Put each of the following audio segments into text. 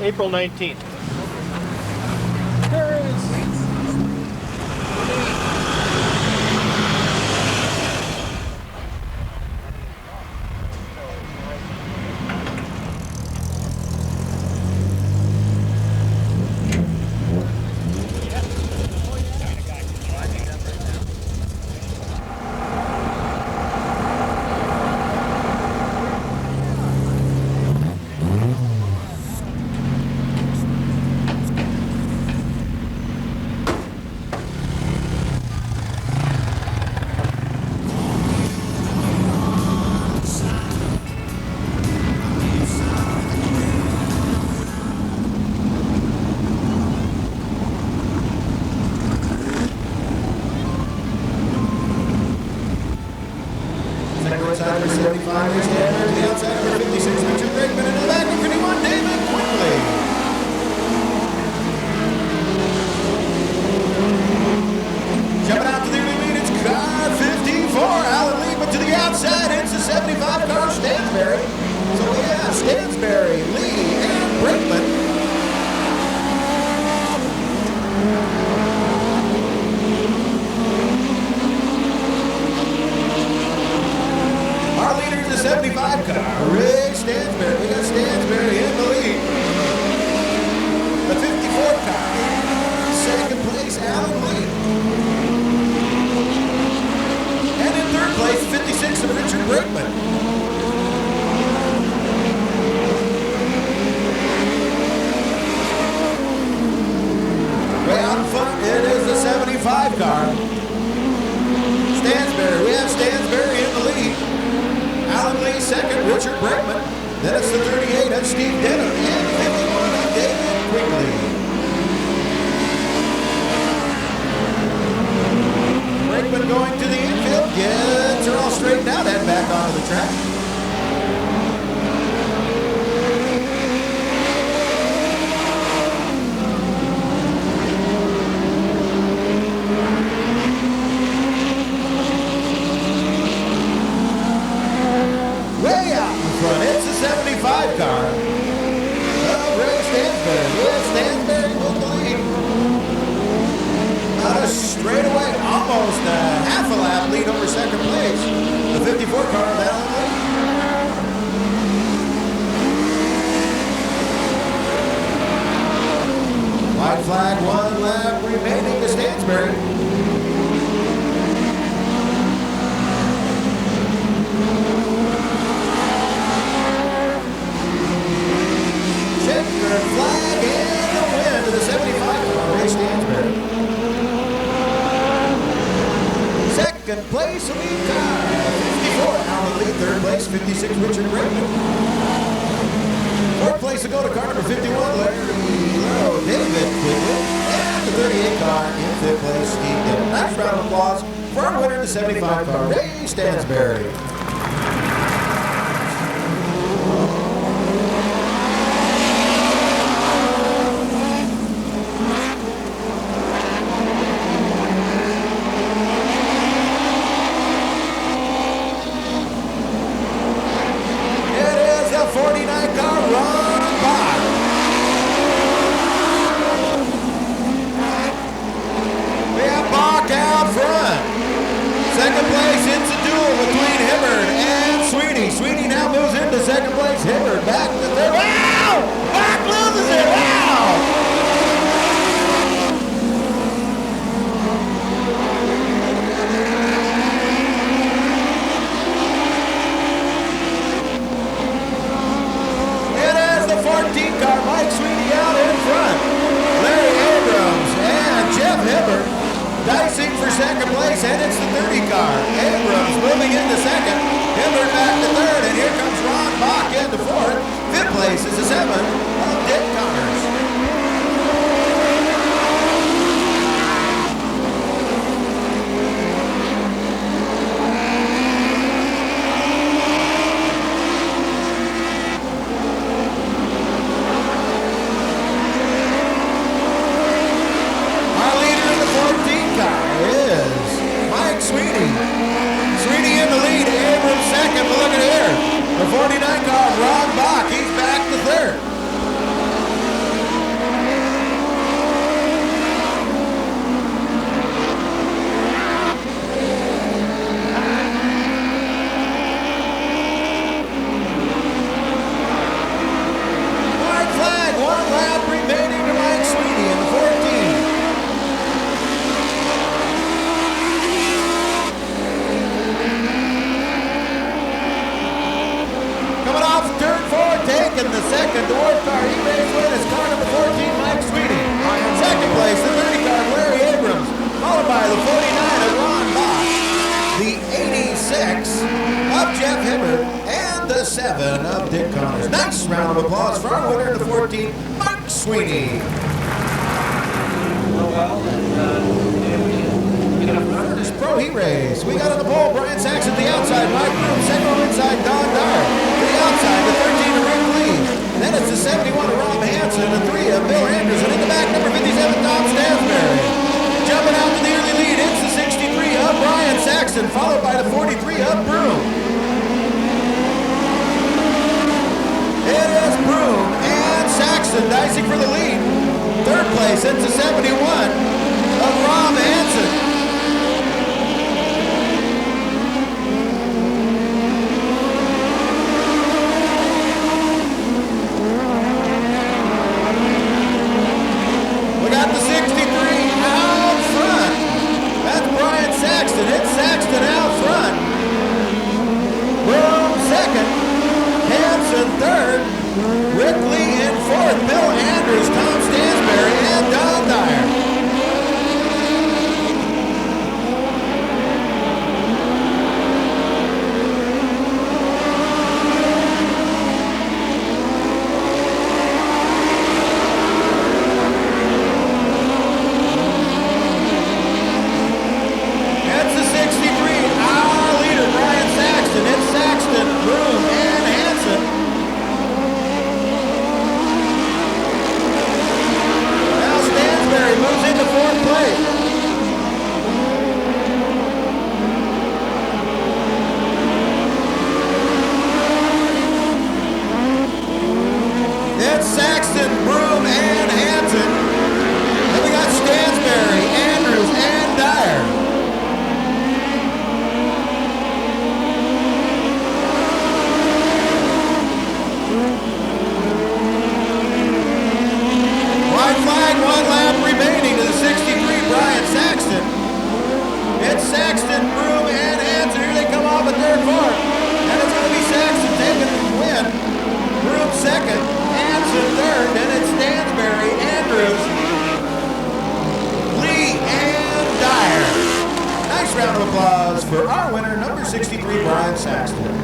April 19th. Outsider 75 years standard, the outside number 56, Richard Brakeman, and the back of 51, David Quickly. Jumping out to the early lead, it's car 54, Alan Lee, but to the outside, it's the 75 car, Stansberry. So we have Stansberry, Lee, and Brakeman. Our leader is the 75 car, Ray Stansberry. We got Stansberry in the lead. The 54 car, second place, Alan Lee. And in third place, 56 of Richard Brakeman. Way out in front, it is the 75 car. Stansberry, we have Stansberry in the lead. Alan Lee second, Richard Brakeman. Then it's the 38, that's Steve Denham. And 51, David Quickly. Brakeman going to the infield, gets her all straightened out and back onto the track. Way out in front, it's the 75 car. Ray Stansberry. Will Stansberry with the lead. Out of straightaway, almost a half a lap lead over second place. The 54 car of Alan Lee. White flag, 1 lap remaining to Stansberry. Flag and the win to the 75 car, Ray Stansberry. Second place, lead car, 54, Alan Lee. Third place, 56, Richard Brakeman. Fourth place to go to car number 51, Larry Lowe, David Quigley. And the 38 car in fifth place, Steve Denham. Nice round of applause for our winner, the 75 car, Ray Stansberry. Second place, it's a duel between Hibbard and Sweeney. Sweeney now moves into second place. Hibbard back to third. Wow! Back loses it. Wow! It is the 14 car, Mike Sweeney out in front. Larry Abrams and Jeff Hibbard dicing for second place, and it's the 30 car. Abrams moving into second. Hibbard back to third, and here comes Ron Bach into fourth. Fifth place is the 7 of Dick Connors. Sweeney in the lead, Abrams second, but look at here. The 49 car, Ron Bach 77 of Dick Connors. Nice round of applause for our winner, the 14, Mark Sweeney. First Pro Heat Race. We got on the pole Brian Sachs at the outside, Mike Broom, second row inside, Don Dyer. To the outside, the 13 of Rick Lee. Then it's the 71 of Rob Hansen, the 3 of Bill Anderson. In the back, number 57, Tom Stansberry. Jumping out to the early lead, it's the 63 of Brian Saxton, followed by the 43 of Broom. It is Broom and Saxton dicing for the lead. Third place, it's the 71 of Rob Hansen. We got the 63 out front. That's Brian Saxton. It's Saxton out front. Broom second. Hansen third. Rick Lee in fourth. Bill Andrews, Tom Stansberry, and Don Dyer. Round of applause for our winner, number 63, Brian Saxton.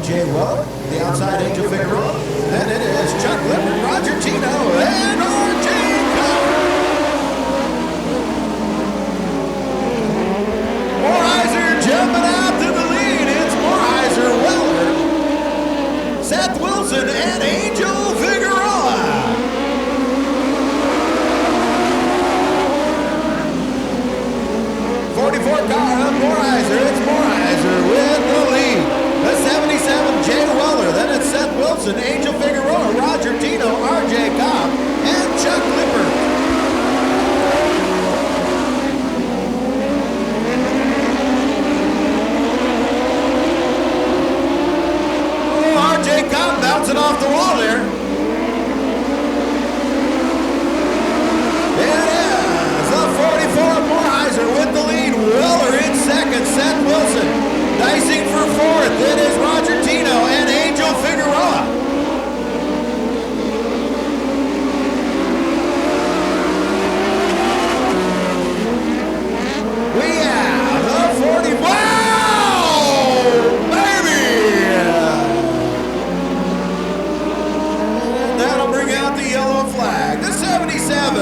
The outside Angel Figueroa. Then it is Chuck Lippert, Roger Tino, and R.J. Morheiser jumping out to the lead. It's Morheiser, Weller, Seth Wilson, and Angel Figueroa. '44 car of Morheiser. It's Morheiser with the lead. The 77, Jay Weller. Then it's Seth Wilson, Angel Figueroa, Roger Tino, R.J. Cobb, and Chuck Lippert. Oh, R.J. Cobb bouncing off the wall there. It is the 44 Morheiser with the lead. Weller in second, Seth Wilson. Dicing for fourth, it is Roger Tino and Angel Figueroa. We have the 40. Wow! Baby! And that'll bring out the yellow flag. The 77.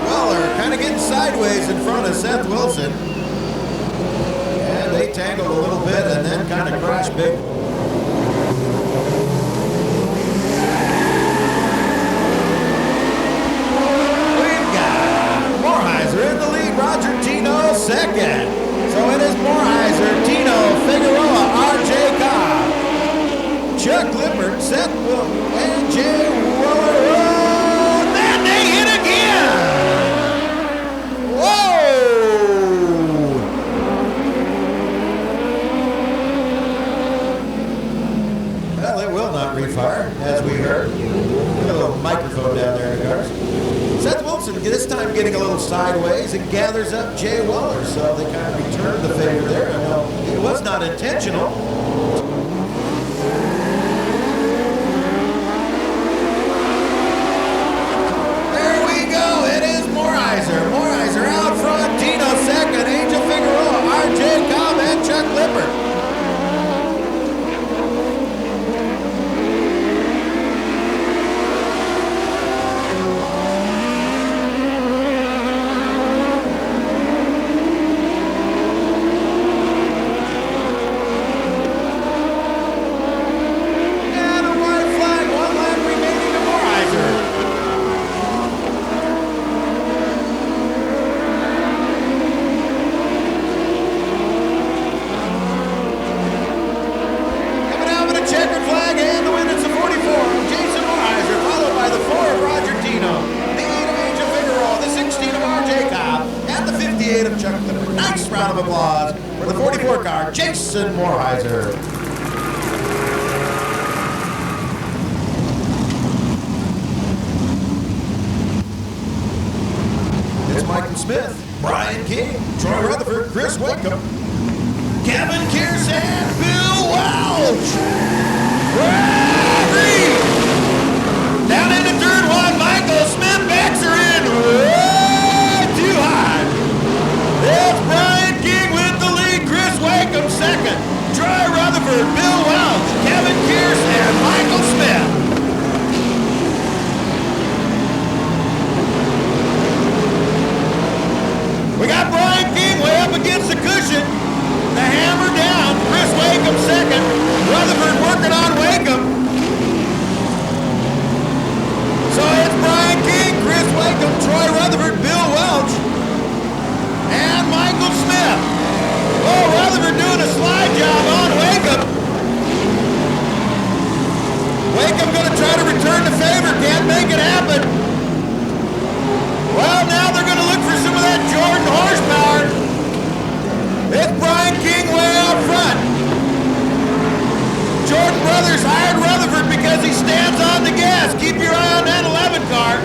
Weller kind of getting sideways in front of Seth Wilson. They tangled a little bit and then kind of crashed big. We've got Morheiser in the lead, Roger Tino second. So it is Morheiser, Tino, Figueroa, R.J. Cobb, Chuck Lippert, Seth Wilson, and Jay Weller. Then they hit again. Whoa! goes sideways and gathers up Jay Weller. So they kind of returned the favor there. I know it was not intentional. There we go. It is Morheiser. Morheiser out front. Tino second. Angel Figueroa, RJ Cobb, and Chuck Lippert. Round of applause for the 44 car, Jason Morheiser. It's Michael Smith, Brian King, Troy Rutherford, Chris Wakeham, Kevin Kearse, and Bill Welch. Down into turn one, Michael Smith backs her in way too high. It's Brian King with the lead, Chris Wakeham second, Troy Rutherford, Bill Welch, Kevin Kearse, and Michael Smith. We got Brian King way up against the cushion, the hammer down, Chris Wakeham second, Rutherford working on Wakeham. So it's Brian King, Chris Wakeham, Troy Rutherford, Bill Welch, and Michael Smith. Oh, Rutherford doing a slide job on Wakeham. Wakeham going to try to return the favor. Can't make it happen. Well, now they're going to look for some of that Jordan horsepower. It's Brian King way out front. Jordan Brothers hired Rutherford because he stands on the gas. Keep your eye on that 11 car.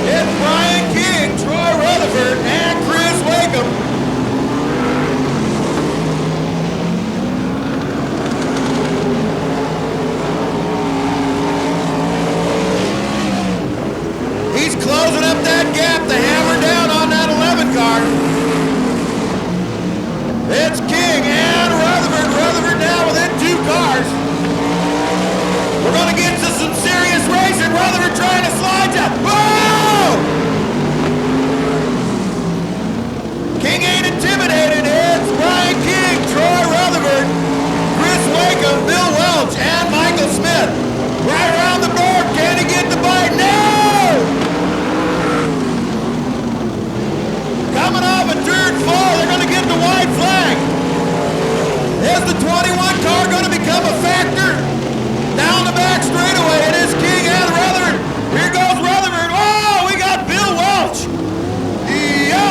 It's Brian King, Troy Rutherford, and Chris Wakeham. He's closing up that gap, the hammer down on that 11 car. It's King and Rutherford. Rutherford now within 2 cars. We're going to get to some serious racing. Rutherford trying to slide down. Whoa! King ain't intimidated. It's Brian King, Troy Rutherford, Chris Wakeham, Bill Welch, and Michael Smith. Right around the board. Can he get the bite? No! Coming off a turn 4, they're going to get the white flag. Is the 21 car going to become a factor? Down the back straightaway, it is King and Rutherford. Here goes Rutherford. Oh, we got Bill Welch. Yo!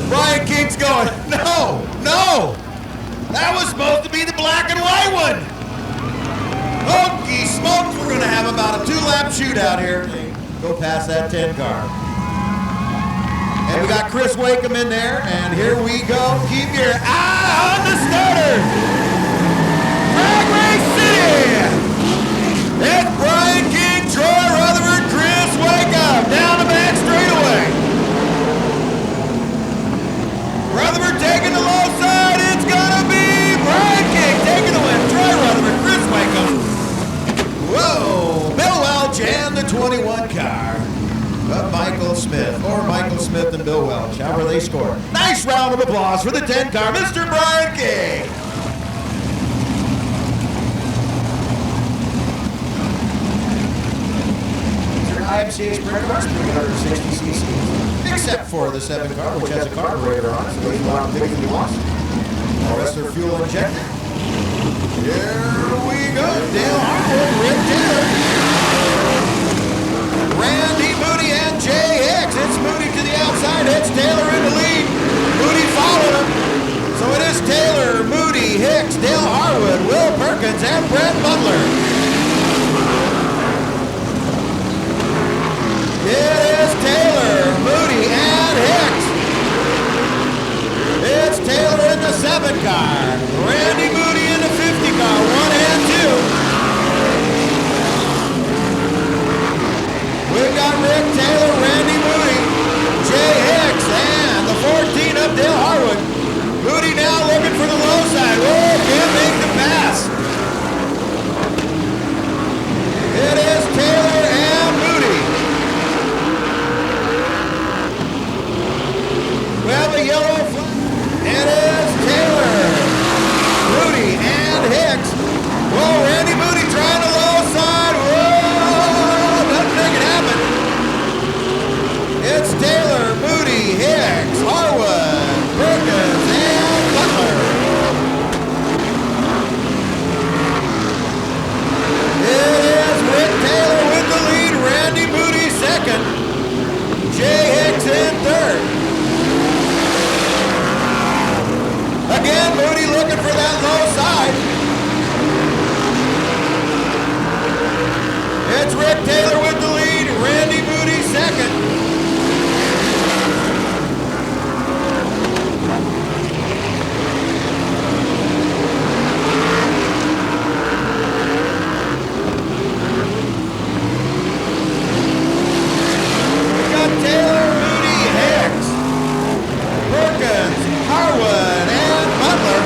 Brian King's going, no, no. That was supposed to be the black and white one. Hokey smokes, we're going to have about a 2-lap shootout here. Go past that 10 car. And we got Chris Wakeham in there, and here we go. Keep your eye on the starter. Drag Race City. It's Brian King, Troy Rutherford, Chris Wakeham. Down the back straightaway. Rutherford taking the low side. It's going to be Brian King taking the win. Troy Rutherford, Chris Wakeham. Whoa, Bill Welch and the 21 car. Michael Smith, or Michael Smith and Bill Welch, however they score. Nice round of applause for the 10 car, Mr. Brian King. IMCA sprint cars, 360 cc, except for the 7 car, which has a carburetor on it, so he can go out and pick if he wants. The rest are fuel injected. Here we go, Dale Harwood, Rick Taylor. Randy Moody and Jay Hicks. It's Moody to the outside. It's Taylor in the lead. Moody following him. So it is Taylor, Moody, Hicks, Dale Harwood, Will Perkins, and Brett Butler. that low side. It's Rick Taylor with the lead. Randy Moody second. Taylor, Moody, Hicks, Perkins, Harwood, and Butler.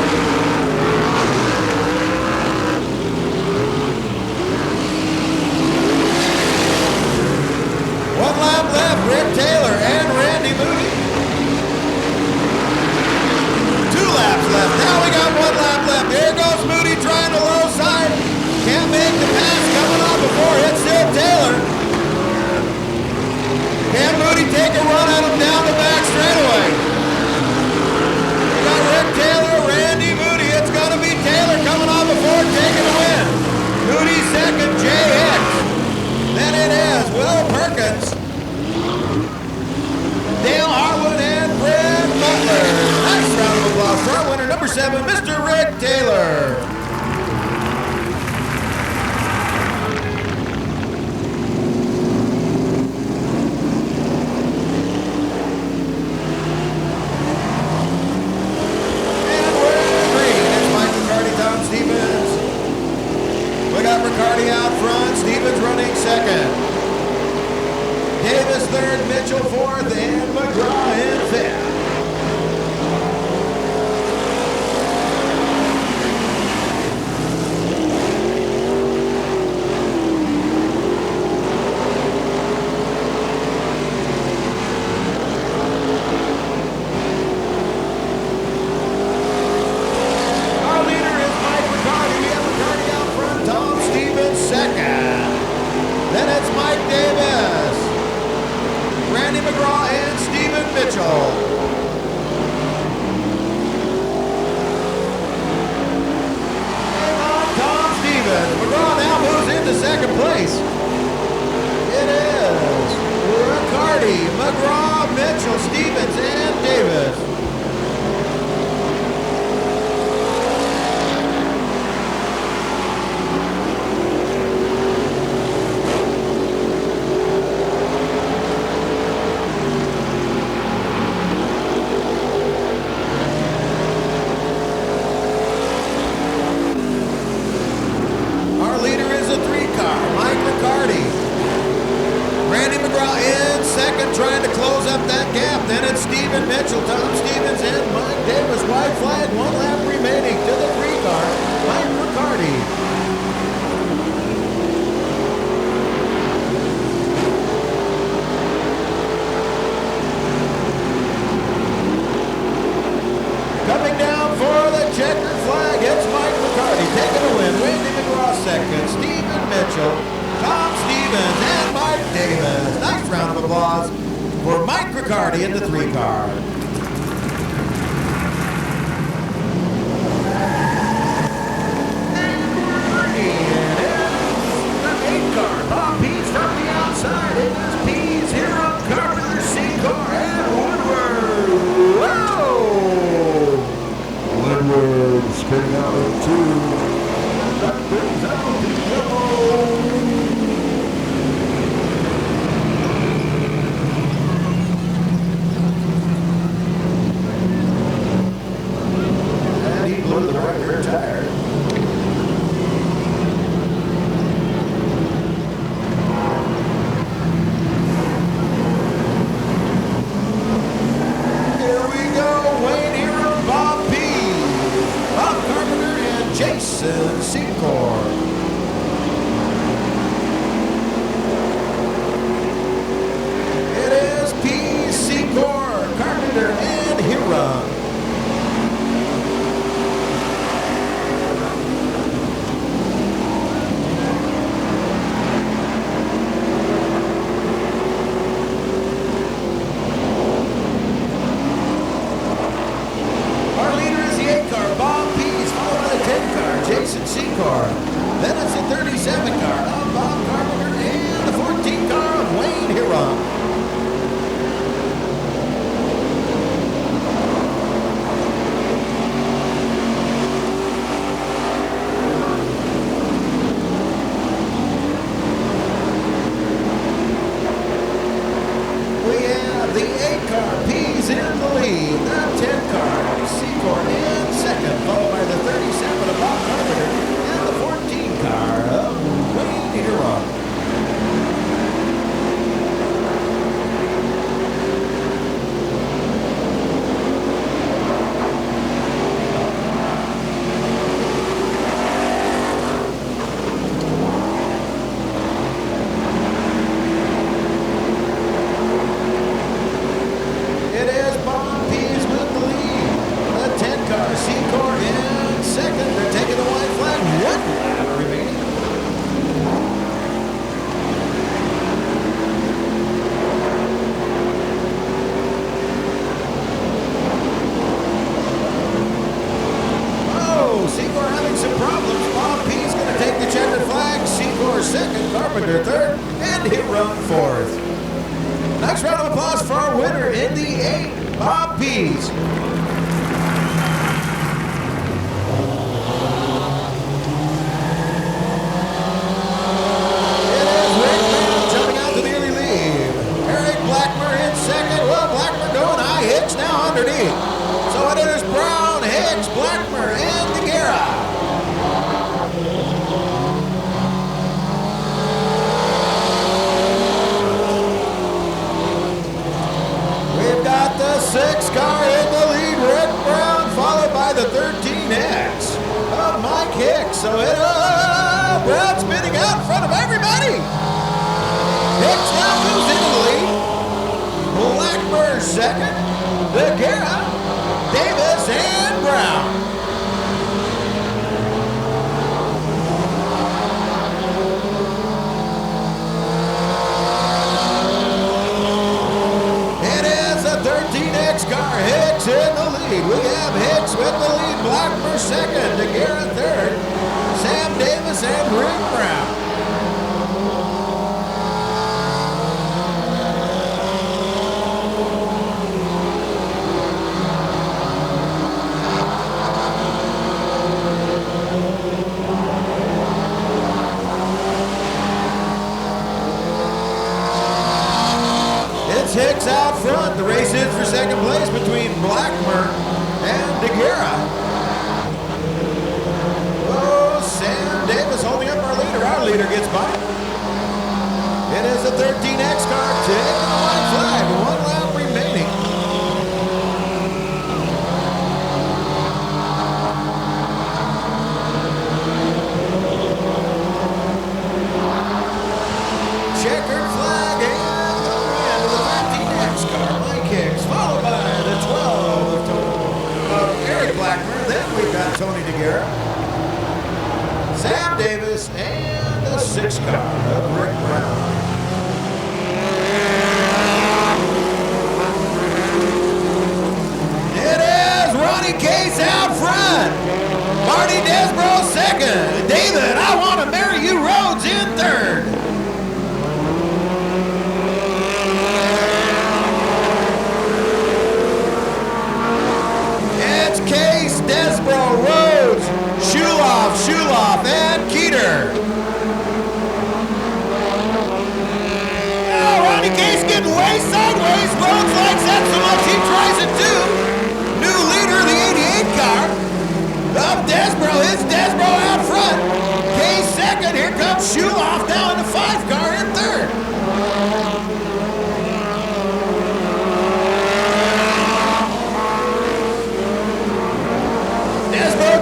One lap left, Rick Taylor and Randy Moody. 2 laps left. Now we got 1 lap left. There goes Moody trying the low side. Can't make the pass coming on before. It's still Taylor. Can Moody take a run at him down the back straightaway? We got Rick Taylor, Randy Moody. It's going to be Taylor coming on before taking the win. Moody second, Jay Hicks. Then it is Will Perkins, Dale Harwood, and Fred Butler. Nice round of applause for our winner, number 7, Mr. Rick Taylor. Riccardi out front, Stevens running second. Davis third, Mitchell fourth, and McGraw in fifth. Then it's Mike Davis, Randy McGraw, and Stephen Mitchell. And on Tom Stevens. McGraw now moves into second place. It is Riccardi, McGraw, Mitchell, Stevens, and Davis. Trying to close up that gap. Then it's Stephen Mitchell, Tom Stevens, and Mike Davis. White flag, 1 lap remaining to the 3 car. Mike Riccardi. Coming down for the checkered flag, it's Mike Riccardi taking the win. Randy McGraw second, Stephen Mitchell, Tom Stevens, and Mike Davis. Nice round of applause for Mike Riccardi in the 3 car. And the 8 car. Bob Pease from the outside. It is Pease here on Carpenter C car and Woodward. Whoa! Woodward spinning out of 2. That brings out the yellow. 88, Bob Pease. Underneath. So it is Brown, Hicks, Blackmer, and DeGuerra. We've got the 6 car in the lead, Rick Brown, followed by the 13X of Mike Hicks. So it Brown spinning out in front of everybody. Hicks now moves into the lead. Blackmer second. DeGuerra, Davis, and Brown. It is the 13X car, Hicks in the lead. We have Hicks with the lead, Blackmer second, DeGuerra third, Sam Davis, and Rick Brown. Hicks out front. The race is for second place between Blackmer and DeGuerra. Oh, Sam Davis holding up our leader. Our leader gets by. It is the 13X car taking the white flag. 1 lap remaining. Checkered flag and the win of the 13X car, Mike Hicks, followed by the 12 of Eric Blackmer. Then we've got Tony DeGuerra, Sam Davis, and the 6 car of Rick Brown. It is Ronnie Case out front. Marty Desbro second. David, I want to marry you Rhodes in third. Case, Desbro, Rhodes, Shuloff, and Keeter. Oh, Ronnie Case getting way sideways. Rhodes likes that so much he tries it too. New leader of the 88 car of Desbro. It's Desbro out front. Case second. Here comes Shuloff now in the 5 car in third.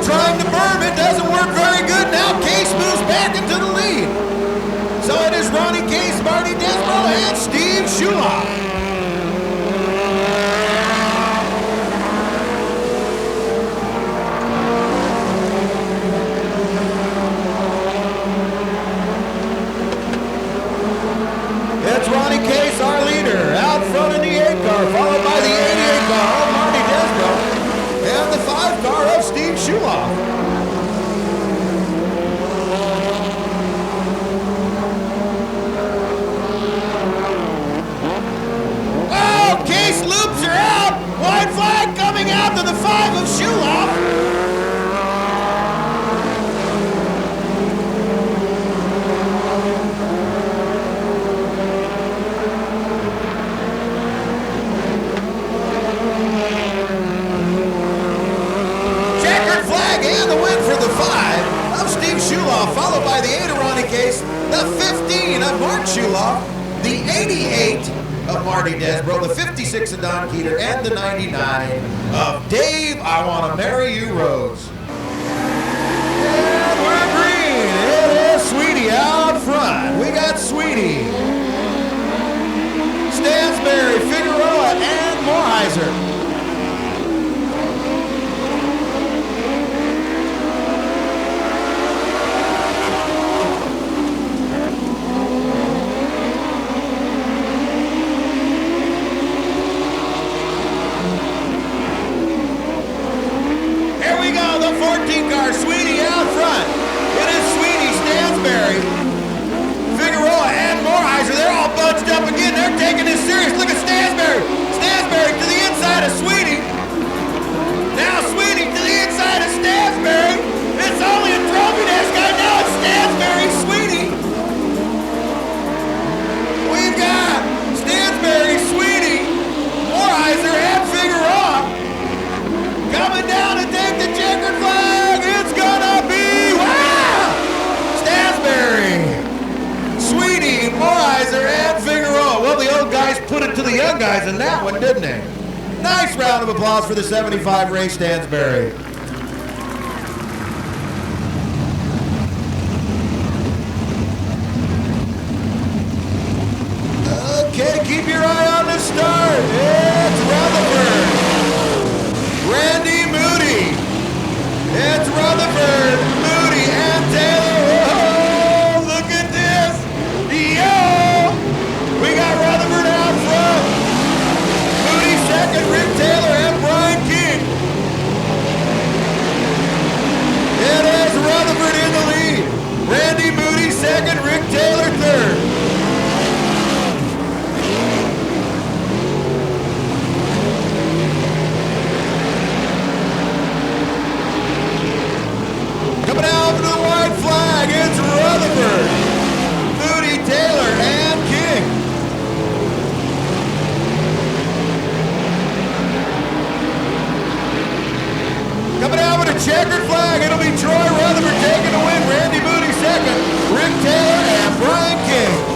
Trying to berm, it doesn't work very good. Now Case moves back into the lead. So it is Ronnie Case, Marty Desbro, and Steve Shuloff. It's Ronnie Case, our leader, out front in the 8 car, followed by the 88 car of Marty Desbro. And the 5 car of Steve Shuloff. Oh, Case loops her out. White flag coming out to the 5 of Shuloff. And the win for the 5 of Steve Shuloff, followed by the 8 of Ronnie Case, the 15 of Mark Shuloff, the 88 of Marty Desbro, the 56 of Don Keeter, and the 99 of Dave, I Want to Marry You Rhodes. And we're green. It is Sweetie out front. We got Sweetie, Stansberry, Figueroa, and Morheiser. Car, Sweetie out front. It is Sweetie, Stansberry, Figueroa, and Morheiser. They're all bunched up again. They're taking this serious. Look at Stansberry. Stansberry to the inside of Sweetie. Now Sweetie to the inside of Stansberry. It's only a trophy desk guy. Now it's Stansberry, Sweetie. We've got Stansberry, Sweetie, Moreiser, and Figueroa coming down to take the checkered flag. It's gonna be, wow! Stansberry, Sweetie, Moreiser, and Figueroa. Well, the old guys put it to the young guys in that one, didn't they? Nice round of applause for the 75 Ray Stansberry. Okay, keep your eye on the start. It's Rutherford. Randy Moody. It's Rutherford, Moody, and Taylor. Oh, look at this. Yo! We got Rutherford out front. Moody second, Rick Taylor, and Brian King. It is Rutherford in the lead. Randy Moody second, Rick Taylor third. Coming out for the white flag, it's Rutherford, Moody, Taylor, and King. Coming out with a checkered flag, it'll be Troy Rutherford taking the win, Randy Moody second, Rick Taylor, and Brian King.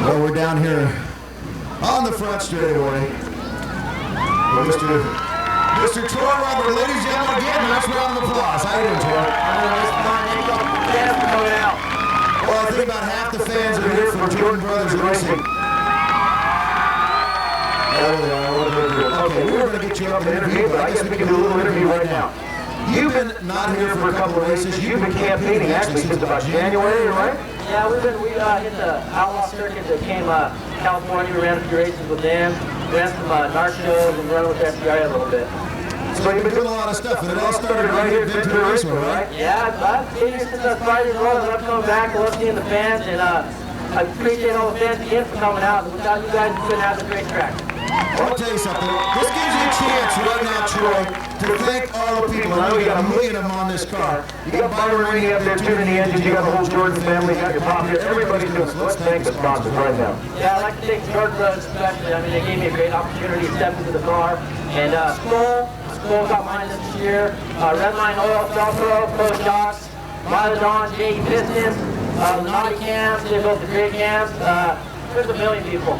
Well, we're down here on the front straightaway. Mr. Troy Rutherford, ladies and gentlemen, again, nice round of applause. How you doing, Troy? Well, I think about half the fans are here for Jordan Brothers Racing. Okay, we were going to get you up and interview, but I guess we can do a little interview right now. You've been not here for a couple of races. You've been campaigning actually since about January, right? Yeah, we hit the outlaw circuit that came California. We ran a few races with them. Ran some NAR shows and run with FBI a little bit. So you've been doing a lot of stuff, and it all started right here at Ventura Raceway, right? Yeah, I've been here since I started rolling. I love coming back. I love seeing the fans, and I appreciate all the fans again for coming out. Without you guys, we couldn't have the great track. Well, I'll tell you something. This gives you a chance right now, Troy, to thank all the people. I know you got a million of them on this car. You got Byron Rainey up there tuning the engines. You got the whole Jordan family. You got your pop here. Everybody's doing it. Let's thank the sponsors right now. Yeah, I'd like to thank Jordan Brothers especially. I mean, they gave me a great opportunity to step into the car. And Skull got mine this year. Redline Oil, Velcro, Pro Shocks, Miladon, JE Pistons, the Naughty Cams. They built the great cams. There's a million people.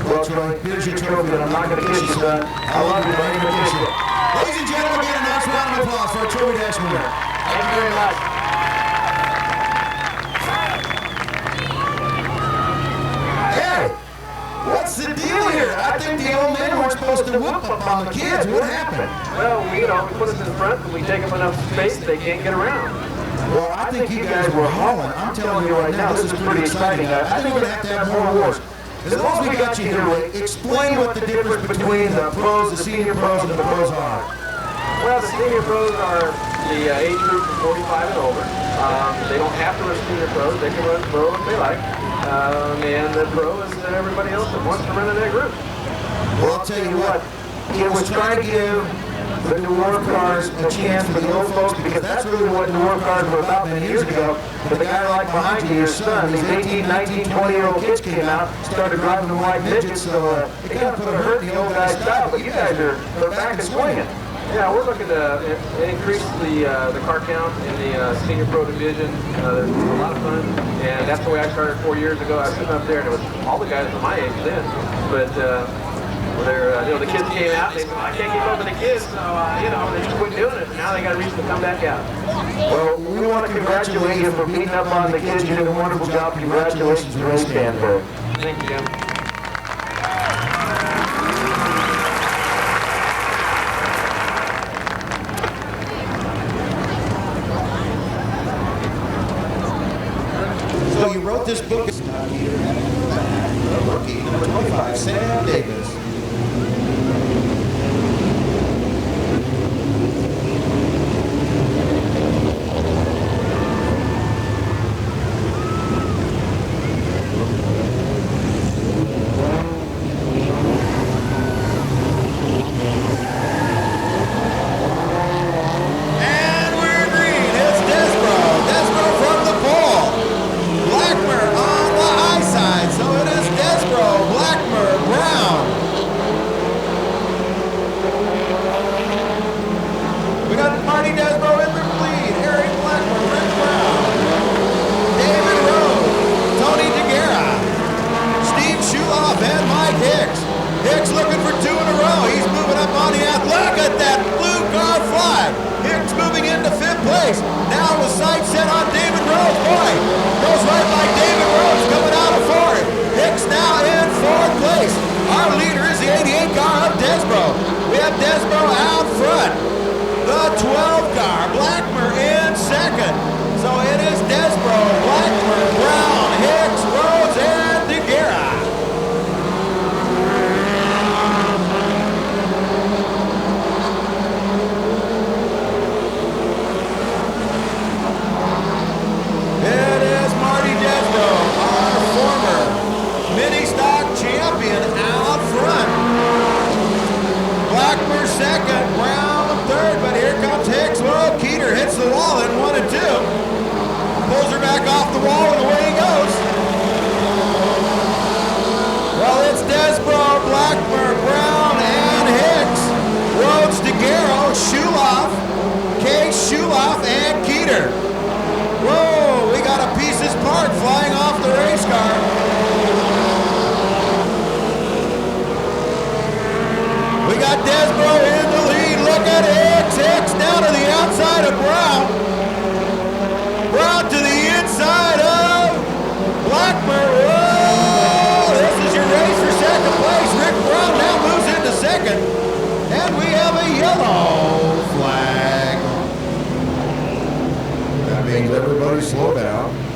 Well, Troy, here's your trophy, and I'm not going to kiss you, son. I love you, but I'm going to kiss you. Ladies and gentlemen, again, a nice round of applause for our trophy dash winner. Thank you very much. Hey, what's the deal here? I think the old men weren't supposed to whoop up on the kids. What happened? Well, we put us in front, but we take up enough space they can't get around. Well, I think you guys were hauling. I'm telling you right now, this is pretty exciting. I think we're going to have more awards. As long as we got you here, Ray, explain what the difference between the pros, the senior pros, and the pros are. Well, the senior pros are the age group from 45 and over. They don't have to run senior pros. They can run pro if they like. And the pro is everybody else that wants to run in that group. Well, I'll tell you what, it was trying to give the Dwarf cars a chance for the old folks, because that's really what Dwarf cars were about many years ago. But the guy like behind you, your son, these 18, 19, 20-year-old kids came out, started driving them like midgets, so it kind of put a hurt in the old guy's style. But you guys are back and swinging. Yeah, we're looking to increase the car count in the senior pro division. There's a lot of fun, and that's the way I started 4 years ago. I was sitting up there, and it was all the guys of my age then. But the kids came out. They said, I can't keep up with the kids, so they just quit doing it. Now they got a reason to come back out. Well, we want to congratulate you for beating up on the kids. You did a wonderful job. Congratulations, Ray Stansberry. Thank you, Jim. this book is rookie, number 25, Sam Davis. Everybody slow down.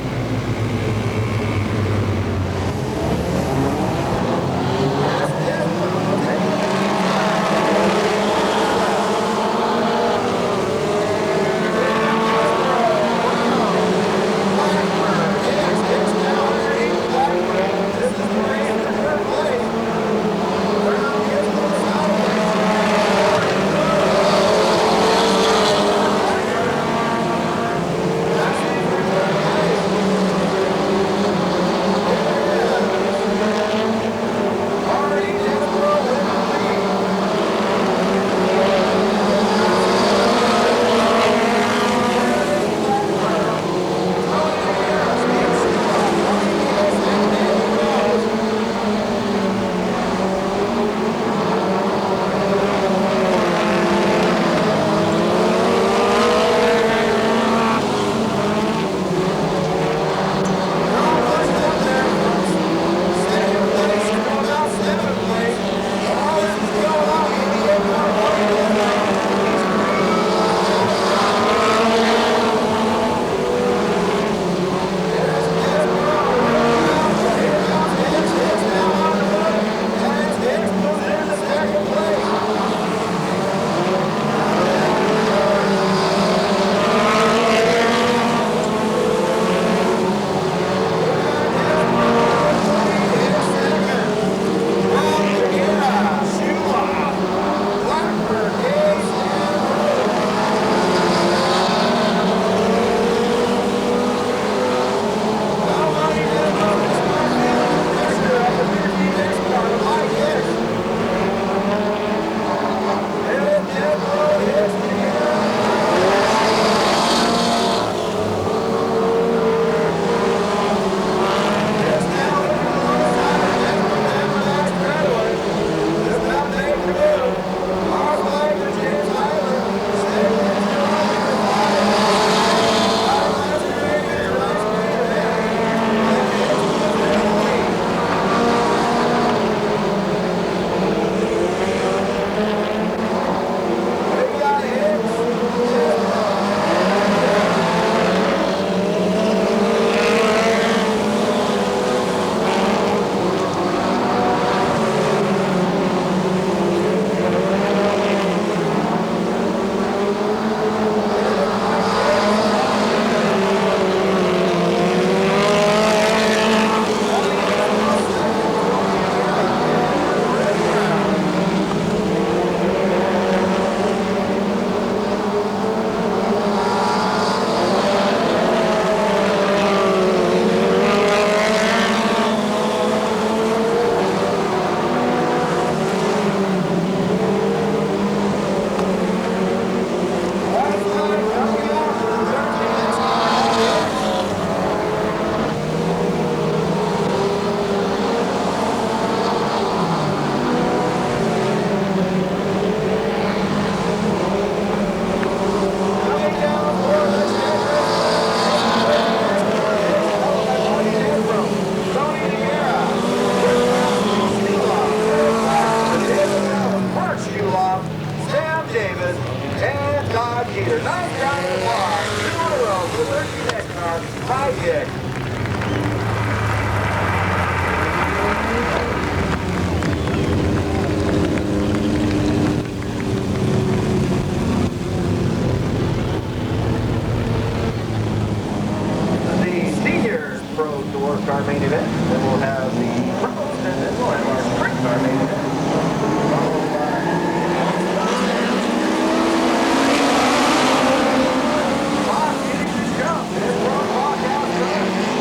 Right down the block. 2 in a row for the 13X car, Project. The Seniors Pro Dwarf car main event. Then we'll have the Pros, and then we'll have our Sprint car main event. Followed by Fox getting his jump. And from Fox out front.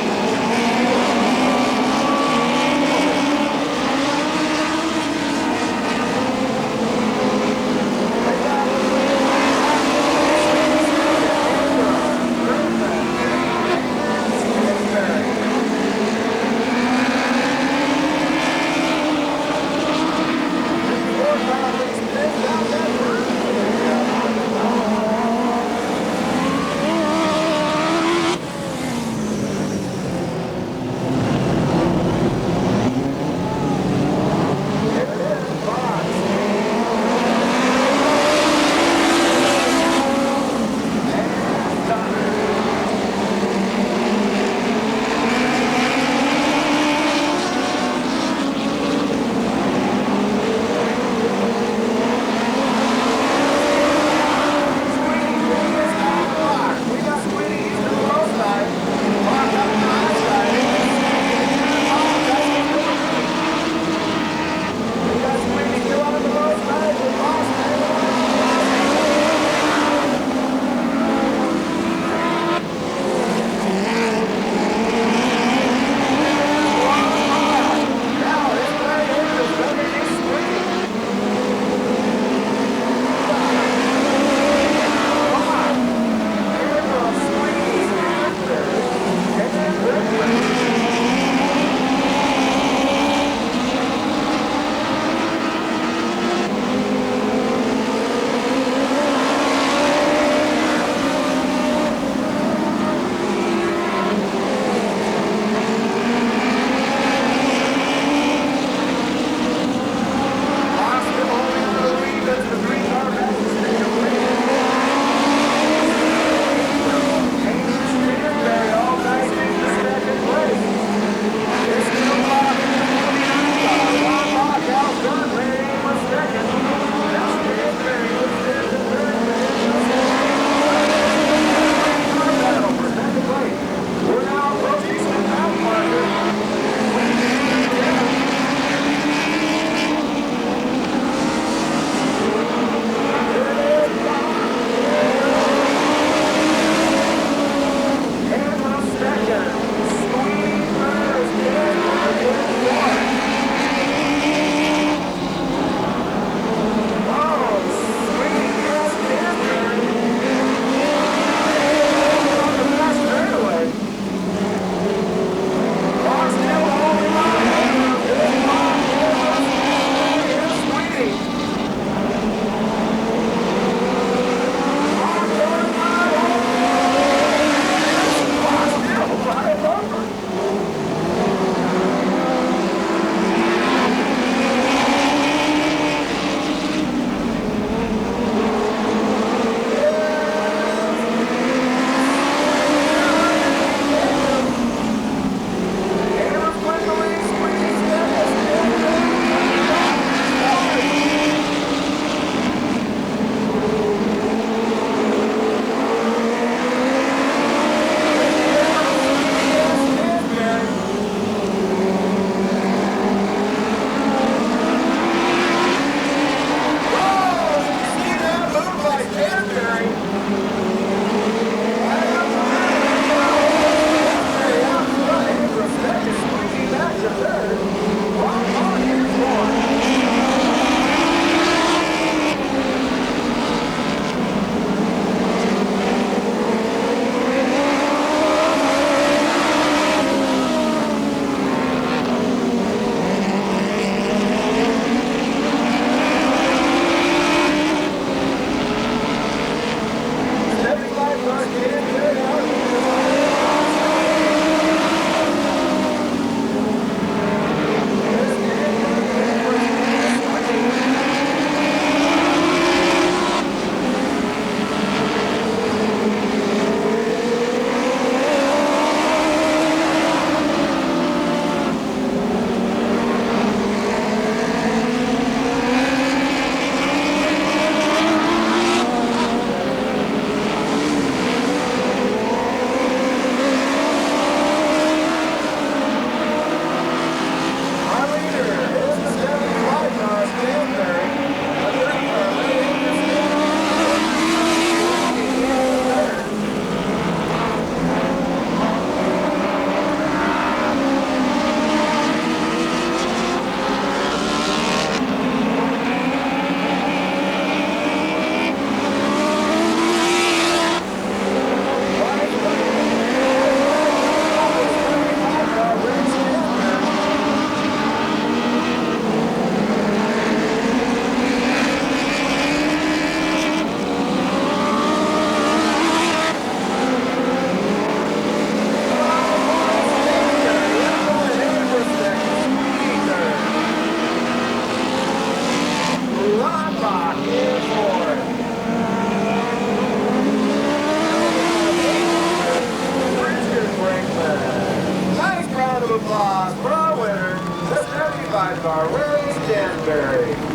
car, Larry Stanberry.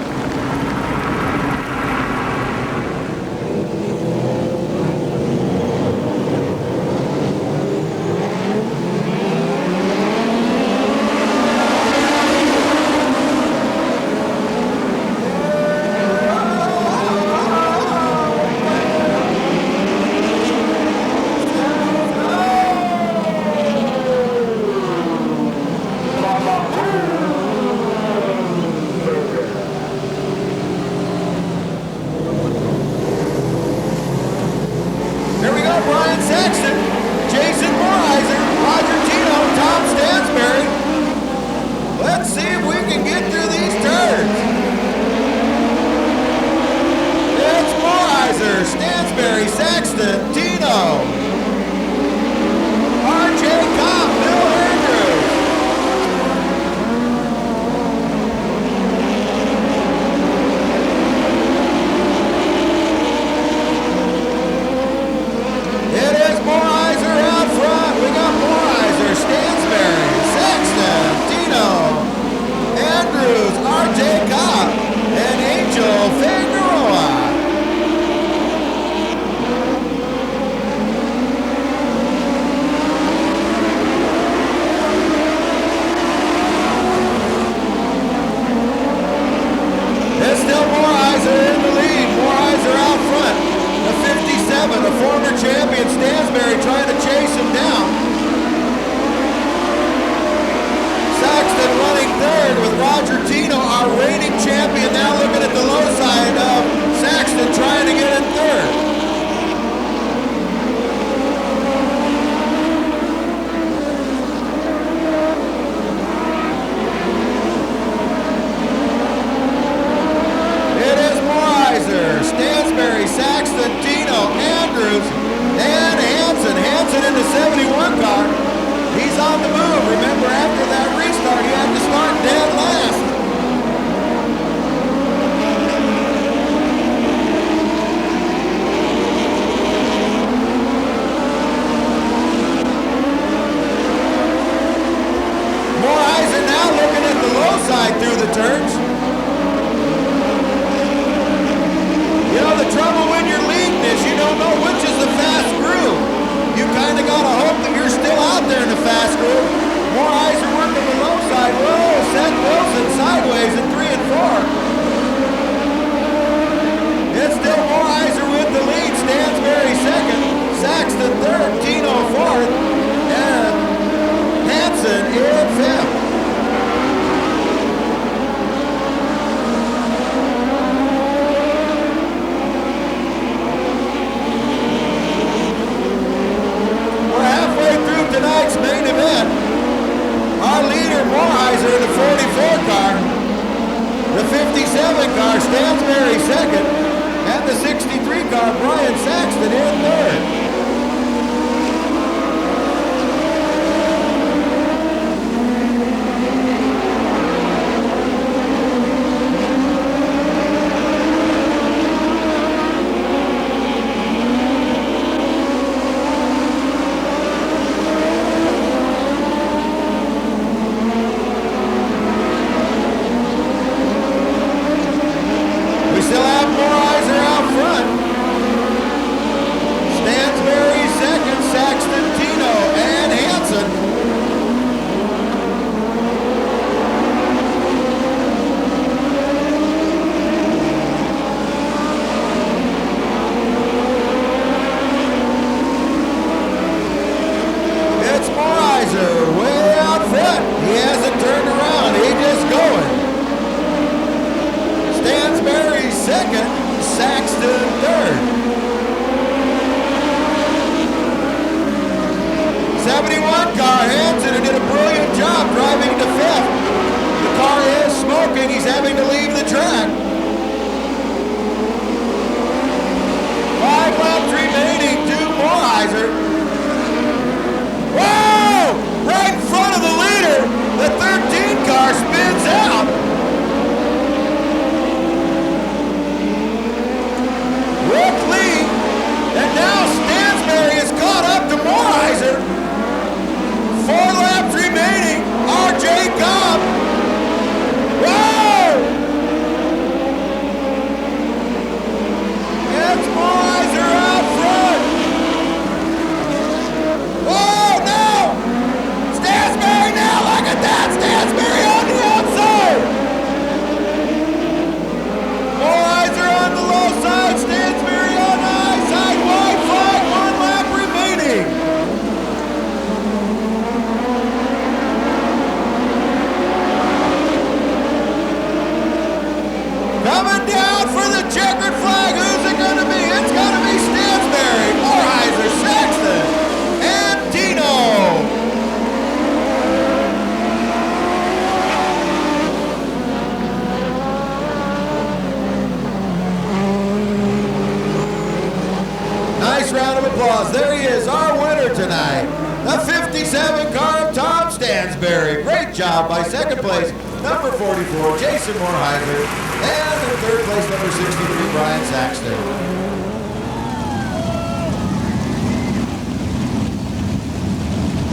applause. There he is, our winner tonight. The 57 car of Tom Stansberry. Great job by second place, number 44, Jason Moorheiser. And in third place, number 63, Brian Saxton.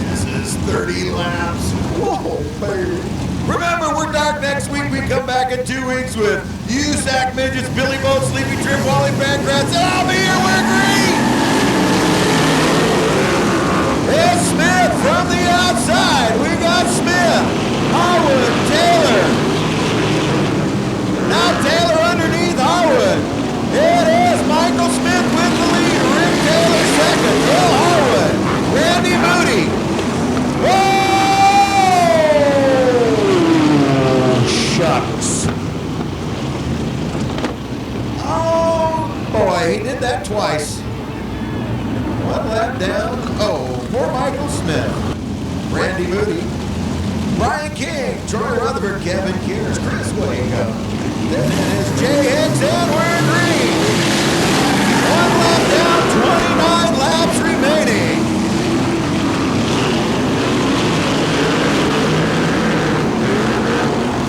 This is 30 laps. Whoa, baby. Remember, we're dark next week. We come back in 2 weeks with USAC Midgets, Billy Boat, Sleepy Trip, Wally Pancrats, and I'll be here. We're green. It's Smith from the outside. We got Smith, Harwood, Taylor. Now Taylor underneath Harwood. It is Michael Smith with the lead. Rick Taylor second. Bill Harwood. Randy Moody. Whoa! Shucks. Oh boy, he did that twice. One lap down. Oh, poor Michael Smith. Randy Moody. Brian King. Troy Rutherford. Kevin Kears. Chris Waco. Then it is Jay Hicks and we're green. One lap down, 29 laps remaining.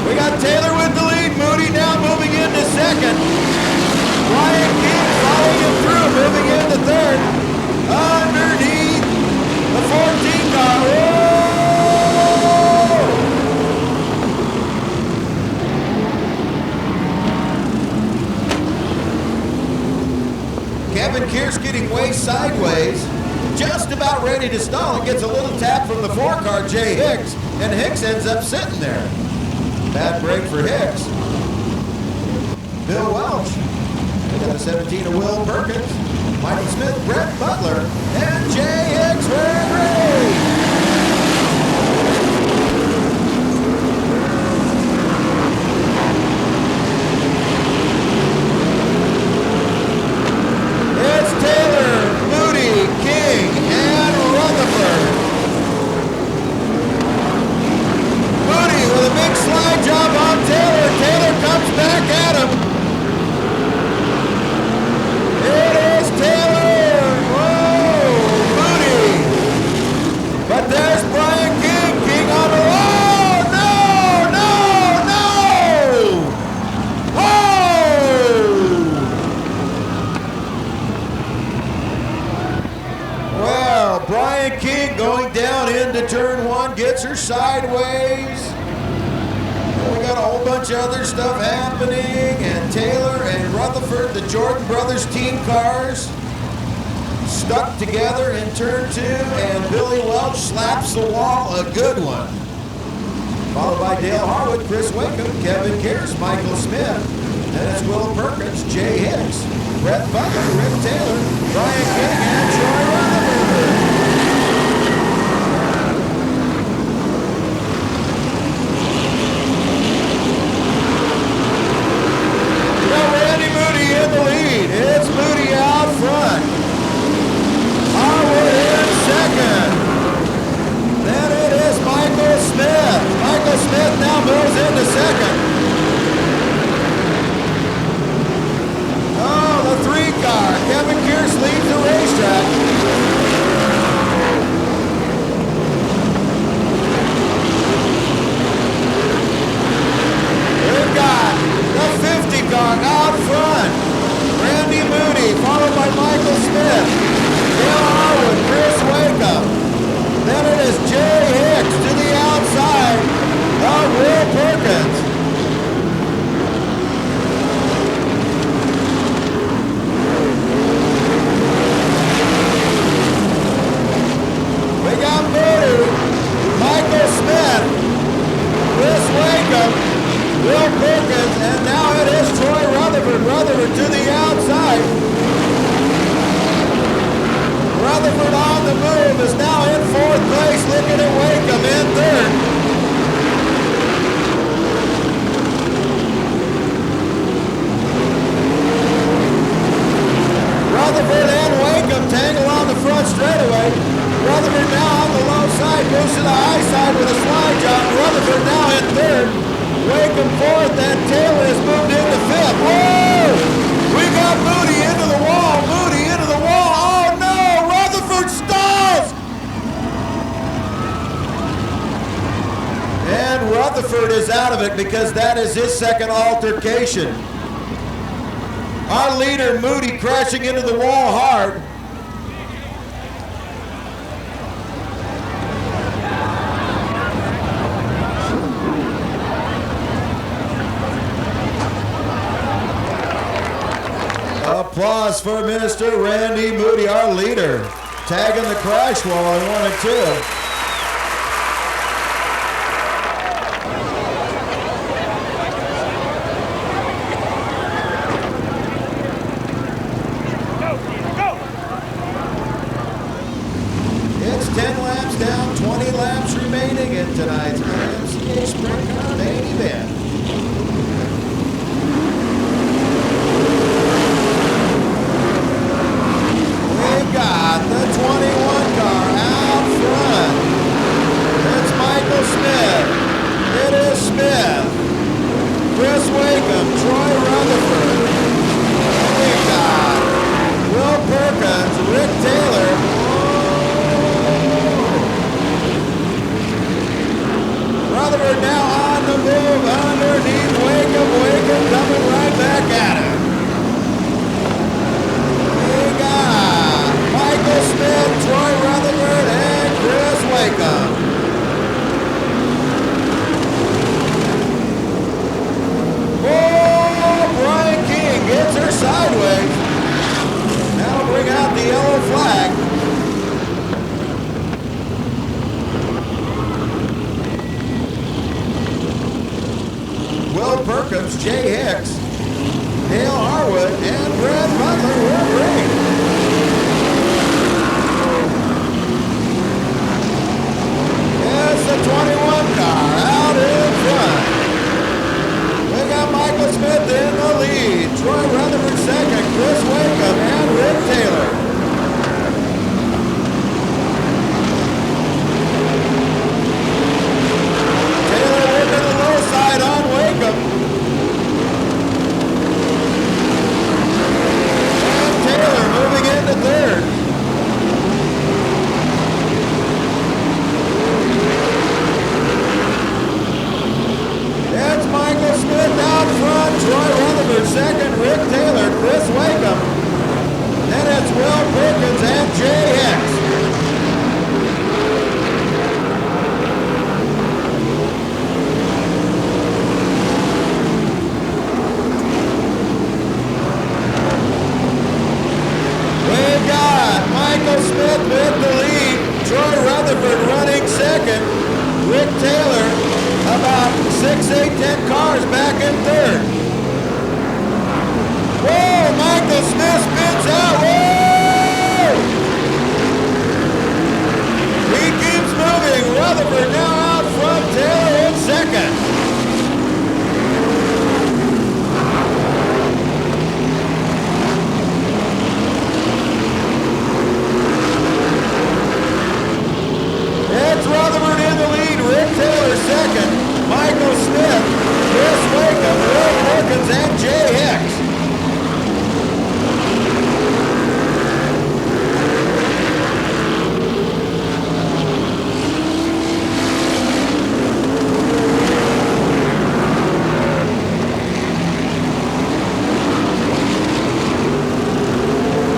We got Taylor with the lead. Moody now moving into second. Brian King following him through, moving into third. Underneath the 14 car. Whoa! Kevin Kears getting way sideways. Just about ready to stall. It gets a little tap from the 4 car, Jay Hicks, and Hicks ends up sitting there. Bad break for Hicks. Bill Welch. We got the 17 of Will Perkins. Michael Smith, Brett Butler, and Jay Hicks. We're green. It's Taylor, Moody, King, and Rutherford. Moody with a big slide job on Taylor. Taylor comes back at him. It is Taylor. Whoa, Moody. But there's Brian King. King on the wall. No, no, no. Oh. Well, Brian King going down into turn 1, gets her sideways. We got a whole bunch of other stuff happening, and Taylor and Rutherford, the Jordan Brothers team cars, stuck together in turn 2, and Billy Welch slaps the wall, a good one. Followed by Dale Harwood, Chris Waco, Kevin Kears, Michael Smith, then it's Will Perkins, Jay Hicks, Brett Butler, Rick Taylor, Brian King, and Troy Rutherford. In the lead. It's Moody out front. Harwood in second. Then it is Michael Smith. Michael Smith now moves into second. Oh, the 3 car. Kevin Kears leads the racetrack. We've got the 50 car out front. Randy Moody, followed by Michael Smith, Dale Harwood, Chris Waco. Then it is Jay Hicks to the outside of Will Perkins. We got Moody, Michael Smith, Chris Waco, Will Perkins, and now it is Troy Rutherford. Rutherford to the outside. Rutherford on the move is now in 4th place, looking at Wakeham in 3rd. Rutherford and Wakeham tangle on the front straightaway. Rutherford now on the low side, moves to the high side with a slide job. Rutherford now in 3rd. Wakeham 4th, and Taylor has moved into 5th. Whoa! We got Moody into the wall. Moody into the wall. Oh no! Rutherford Rutherford is out of it because that is his second altercation. Our leader, Moody, crashing into the wall hard. Applause for Minister Randy Moody, our leader, tagging the crash wall in 1 and 2. It's 10 laps down, 20 laps remaining in tonight's IMCA Sprint Car main event. We got the 21 car out front. It's Michael Smith. It is Smith. Chris Wakeham, Troy Rutherford. We got Will Perkins, Rick Taylor. Rutherford now on the move underneath Wakeham. Wakeham coming right back at him. We got Michael Smith, Troy Rutherford, and Chris Wakeham. Oh, Brian King gets her sideways. That'll bring out the yellow flag. Will Perkins, Jay Hicks, Dale Harwood, and Brad Butler will bring. It's the 21 car out in front. We got Michael Smith in the lead, Troy Rutherford second, Chris Wakeham, and Rick Taylor. Taylor working the low side on Wakeham. And Taylor moving into third. It's Michael Smith out front, Troy Rutherford second, Rick Taylor, Chris Wakeham. Then it's Will Perkins and Jay Hicks. We've got Michael Smith with the lead, Troy Rutherford running second, Rick Taylor about 6, 8, 10 cars back in third. Whoa, Michael Smith spins out, whoa! He keeps moving, Rutherford now out front, Taylor in second. It's Rutherford in the lead, Rick Taylor second, Michael Smith, Chris Wakeham, Will Perkins, and Jay Hicks.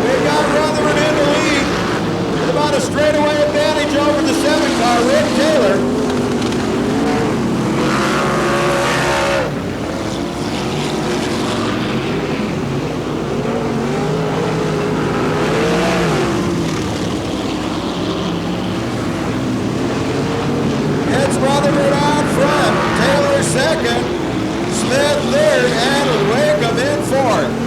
We got Rutherford in the lead with about a straightaway advantage over the 7 car, Rick Taylor. It's Rutherford out front, Taylor second, Smith third, and Wakeham in fourth.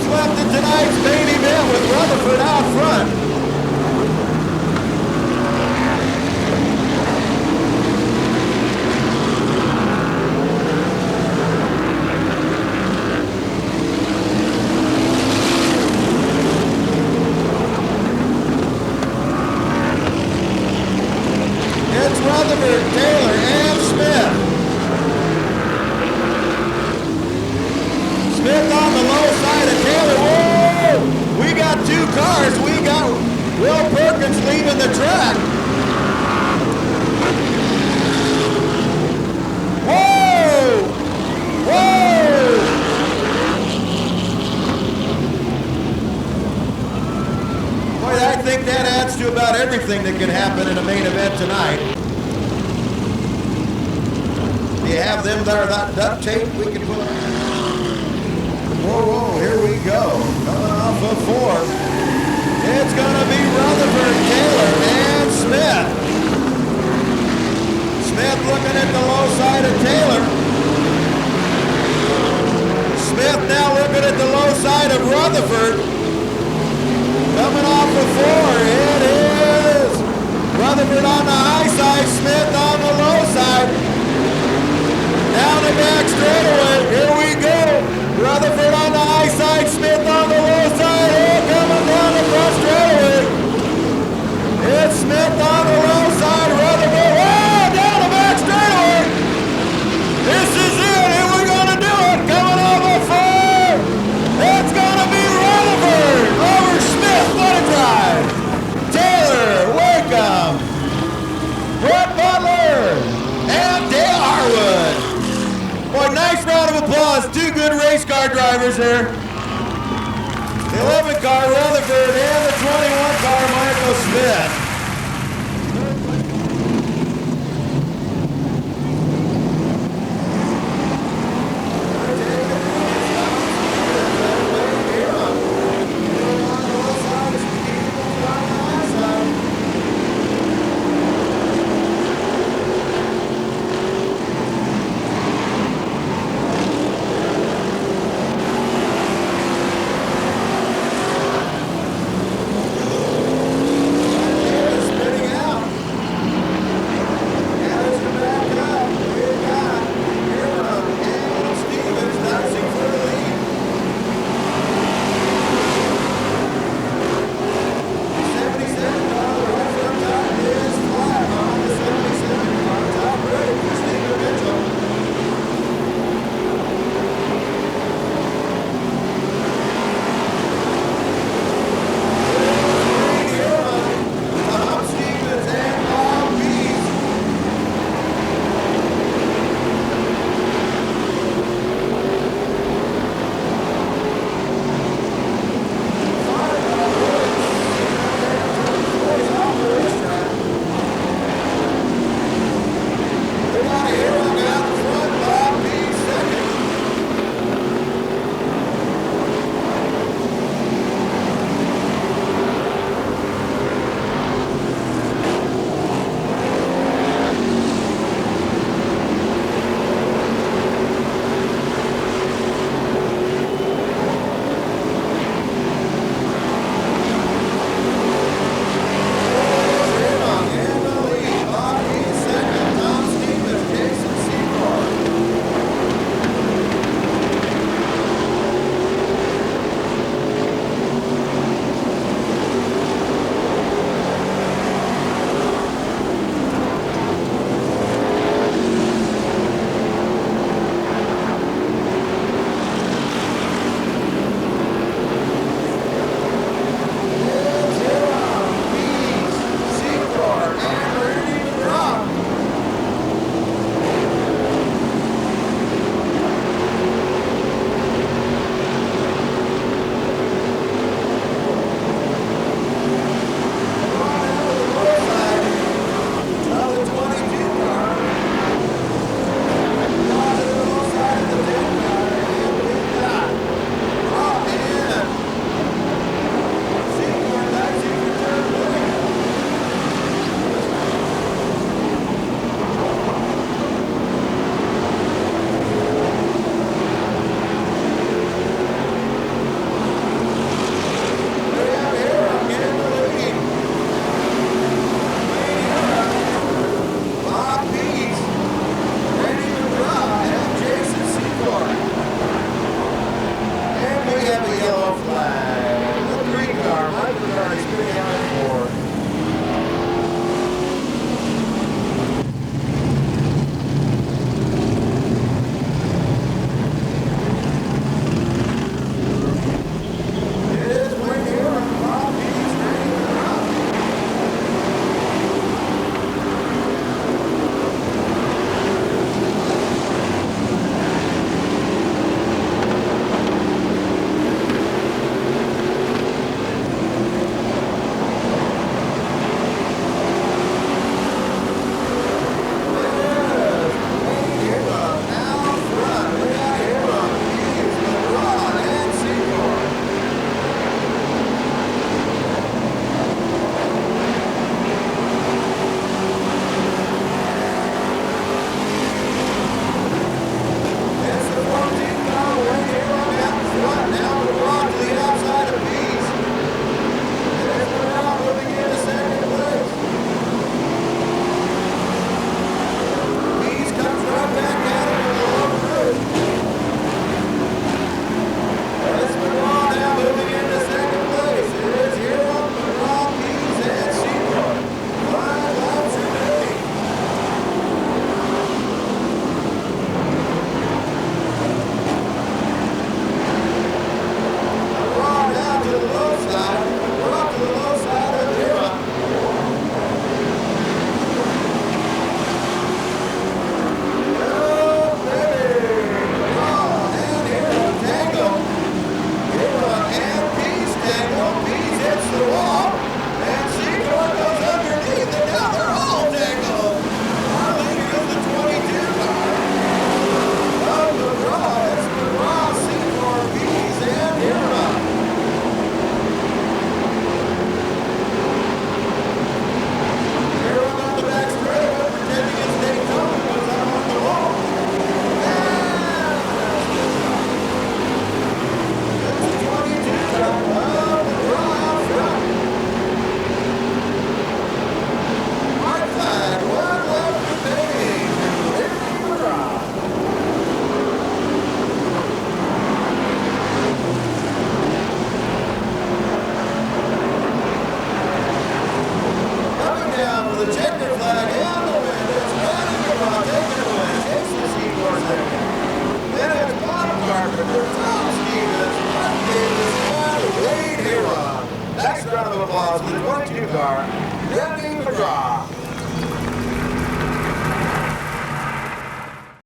Left in tonight's main event with Rutherford out front. It's Rutherford, cars. We got Will Perkins leaving the track. Whoa! Whoa! Boy, I think that adds to about everything that can happen in a main event tonight. Do you have them there, that duct tape we can put on? Whoa, whoa, here we go. Coming off of 4. It's going to be Rutherford, Taylor, and Smith. Smith looking at the low side of Taylor. Smith now looking at the low side of Rutherford. Coming off of 4, it is Rutherford on the high side, Smith on the low side. Down the back straightaway, here we go. Rutherford on the high side, Smith on the low side. Oh, coming down the front straightaway. It's Smith on the low side, Rutherford. Oh, down the back straightaway. This is it. Here we're going to do it. Coming off of 4. It's going to be Rutherford over Smith. What a drive. Taylor, Wakeham, Brett Butler, and Dale Harwood. Boy, nice round of applause. 2 good race car drivers here. The 11 car Rutherford and the 21 car Michael Smith.